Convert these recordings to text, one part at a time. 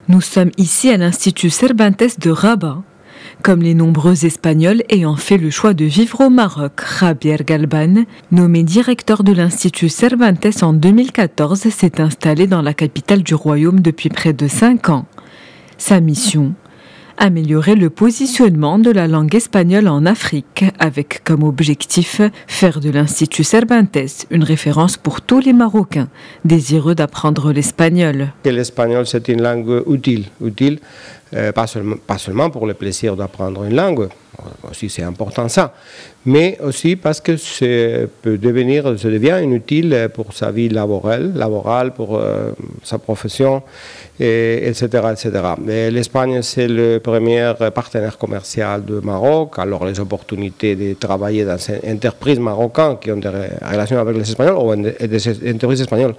Nous sommes ici à l'Institut Cervantes de Rabat. Comme les nombreux Espagnols ayant fait le choix de vivre au Maroc, Javier Galban, nommé directeur de l'Institut Cervantes en 2014, s'est installé dans la capitale du royaume depuis près de 5 ans. Sa mission ? Améliorer le positionnement de la langue espagnole en Afrique, avec comme objectif faire de l'Institut Cervantes une référence pour tous les Marocains désireux d'apprendre l'espagnol. L'espagnol, c'est une langue utile, pas seulement pour le plaisir d'apprendre une langue, aussi c'est important ça, mais aussi parce que ça devient inutile pour sa vie laborale pour sa profession, etc. etc. L'Espagne, c'est le premier partenaire commercial du Maroc, alors les opportunités de travailler dans des entreprises marocaines qui ont des relations avec les Espagnols ou des entreprises espagnoles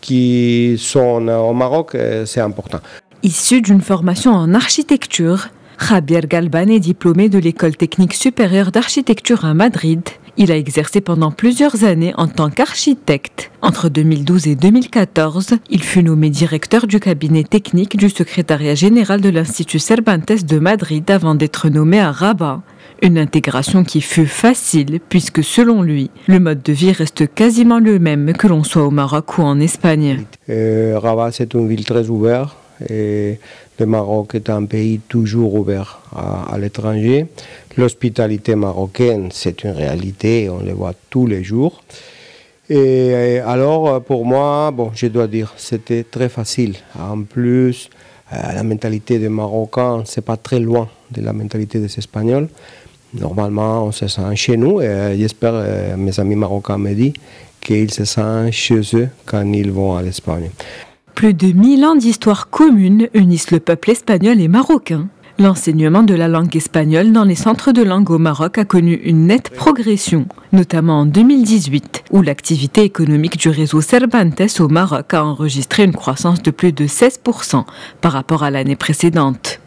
qui sont au Maroc, c'est important. Issu d'une formation en architecture, Javier Galban est diplômé de l'École technique supérieure d'architecture à Madrid. Il a exercé pendant plusieurs années en tant qu'architecte. Entre 2012 et 2014, il fut nommé directeur du cabinet technique du secrétariat général de l'Institut Cervantes de Madrid avant d'être nommé à Rabat. Une intégration qui fut facile puisque selon lui, le mode de vie reste quasiment le même que l'on soit au Maroc ou en Espagne. Rabat, c'est une ville très ouverte. Et le Maroc est un pays toujours ouvert à l'étranger. L'hospitalité marocaine, c'est une réalité, on le voit tous les jours. Et alors, pour moi, je dois dire, c'était très facile. En plus, la mentalité des Marocains, c'est pas très loin de la mentalité des Espagnols. Normalement, on se sent chez nous et j'espère, mes amis marocains me disent qu'ils se sentent chez eux quand ils vont à l'Espagne. Plus de 1000 ans d'histoire commune unissent le peuple espagnol et marocain. L'enseignement de la langue espagnole dans les centres de langue au Maroc a connu une nette progression, notamment en 2018, où l'activité économique du réseau Cervantes au Maroc a enregistré une croissance de plus de 16% par rapport à l'année précédente.